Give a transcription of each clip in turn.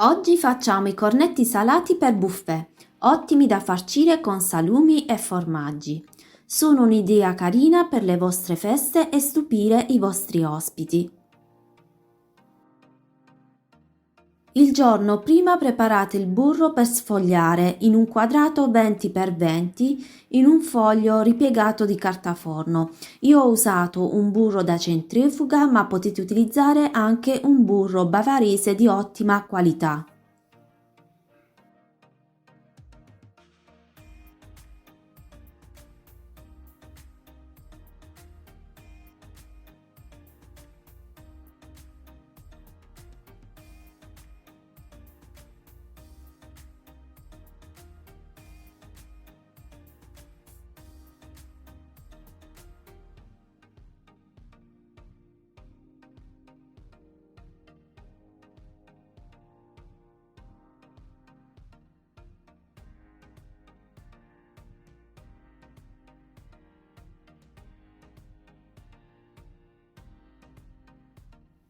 Oggi facciamo i cornetti salati per buffet, ottimi da farcire con salumi e formaggi. Sono un'idea carina per le vostre feste e stupire i vostri ospiti. Il giorno prima preparate il burro per sfogliare in un quadrato 20x20 in un foglio ripiegato di carta forno. Io ho usato un burro da centrifuga, ma potete utilizzare anche un burro bavarese di ottima qualità.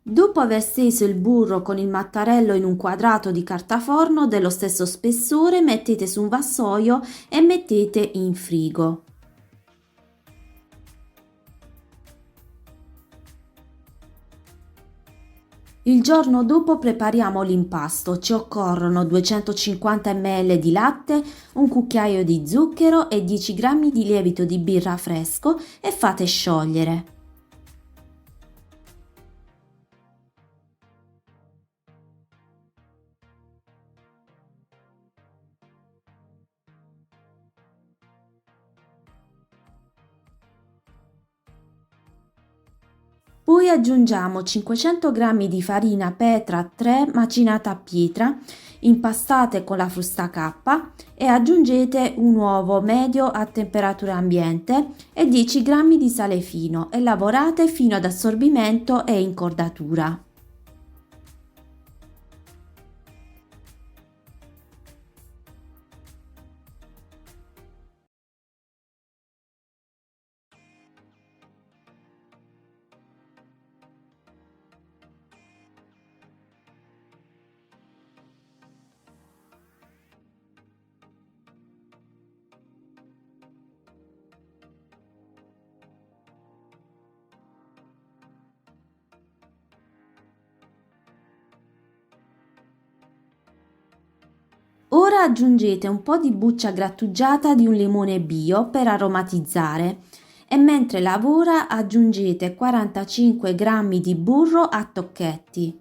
Dopo aver steso il burro con il mattarello in un quadrato di carta forno dello stesso spessore, mettete su un vassoio e mettete in frigo. Il giorno dopo prepariamo l'impasto. Ci occorrono 250 ml di latte, un cucchiaio di zucchero e 10 g di lievito di birra fresco e fate sciogliere. Poi aggiungiamo 500 g di farina Petra 3 macinata a pietra, impastate con la frusta K e aggiungete un uovo medio a temperatura ambiente e 10 g di sale fino e lavorate fino ad assorbimento e incordatura. Ora aggiungete un po' di buccia grattugiata di un limone bio per aromatizzare e mentre lavora aggiungete 45 g di burro a tocchetti.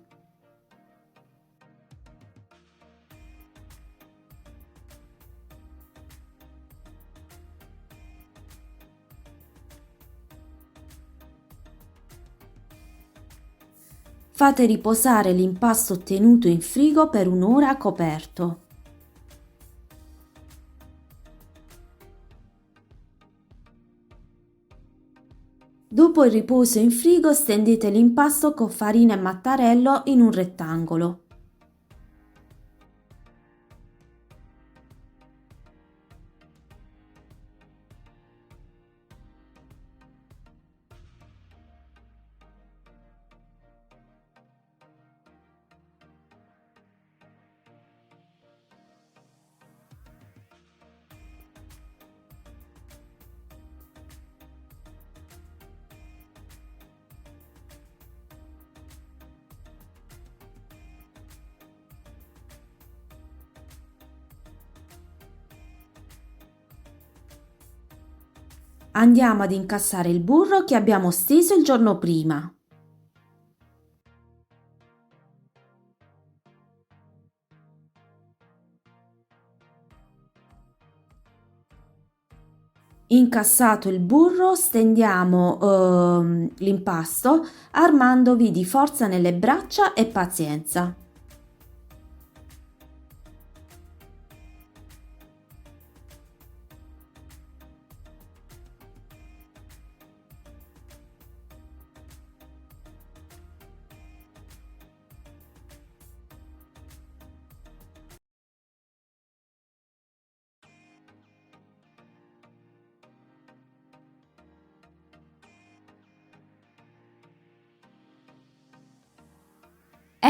Fate riposare l'impasto tenuto in frigo per un'ora coperto. Dopo il riposo in frigo stendete l'impasto con farina e mattarello in un rettangolo. Andiamo ad incassare il burro che abbiamo steso il giorno prima. Incassato il burro, stendiamo l'impasto armandovi di forza nelle braccia e pazienza.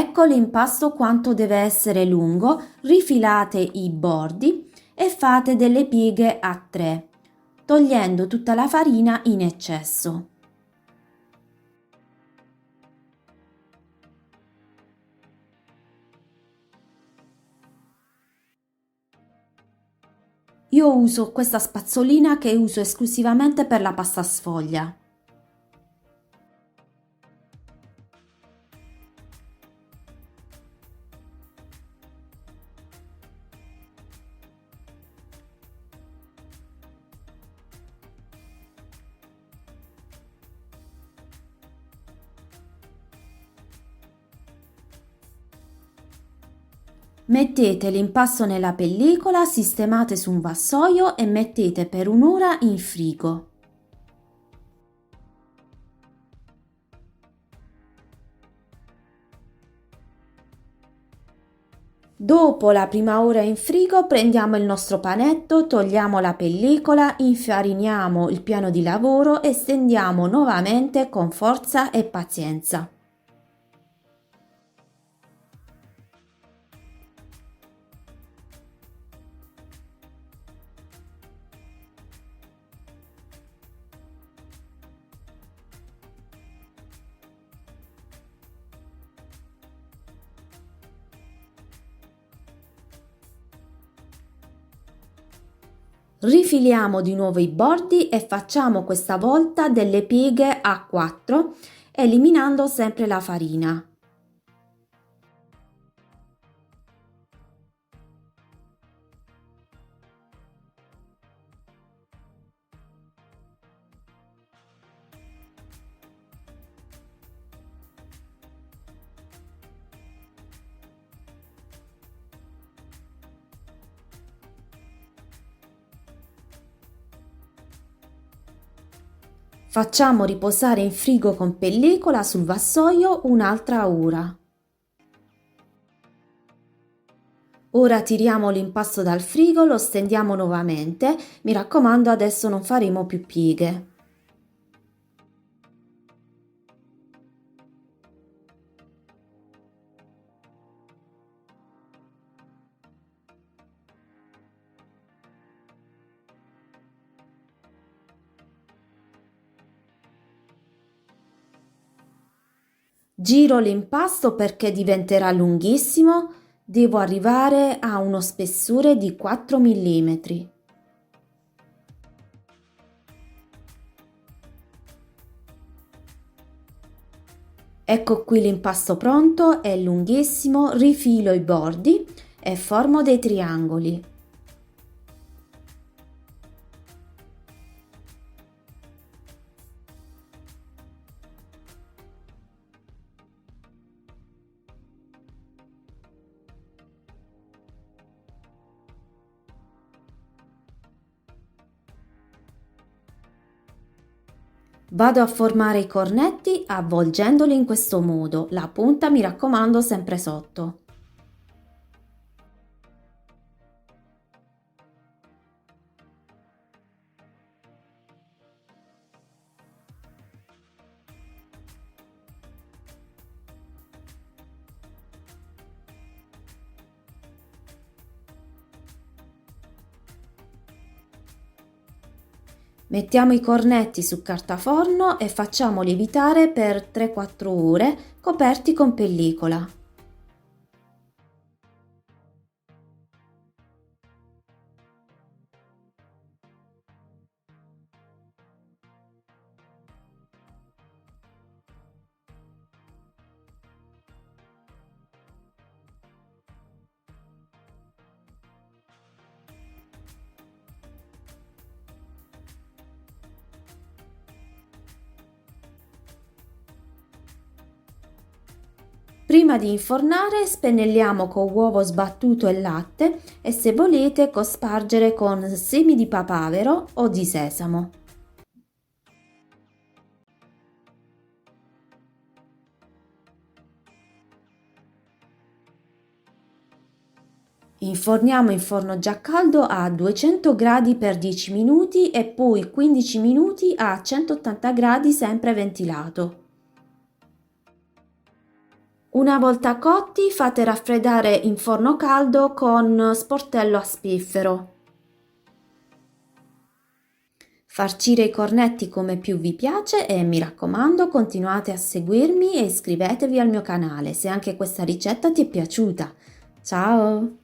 Ecco l'impasto quanto deve essere lungo, rifilate i bordi e fate delle pieghe a 3, togliendo tutta la farina in eccesso. Io uso questa spazzolina che uso esclusivamente per la pasta sfoglia. Mettete l'impasto nella pellicola, sistemate su un vassoio e mettete per un'ora in frigo. Dopo la prima ora in frigo prendiamo il nostro panetto, togliamo la pellicola, infariniamo il piano di lavoro e stendiamo nuovamente con forza e pazienza. Rifiliamo di nuovo i bordi e facciamo questa volta delle pieghe a 4, eliminando sempre la farina. Facciamo riposare in frigo con pellicola sul vassoio un'altra ora. Ora tiriamo l'impasto dal frigo, lo stendiamo nuovamente. Mi raccomando, adesso non faremo più pieghe. Giro l'impasto perché diventerà lunghissimo. Devo arrivare a uno spessore di 4 mm. Ecco qui l'impasto pronto, è lunghissimo, rifilo i bordi e formo dei triangoli. Vado a formare i cornetti avvolgendoli in questo modo, la punta mi raccomando sempre sotto. Mettiamo i cornetti su carta forno e facciamo lievitare per 3-4 ore coperti con pellicola. Prima di infornare spennelliamo con uovo sbattuto e latte e se volete cospargere con semi di papavero o di sesamo. Inforniamo in forno già caldo a 200 gradi per 10 minuti e poi 15 minuti a 180 gradi sempre ventilato. Una volta cotti fate raffreddare in forno caldo con sportello a spiffero. Farcire i cornetti come più vi piace e mi raccomando continuate a seguirmi e iscrivetevi al mio canale se anche questa ricetta ti è piaciuta. Ciao!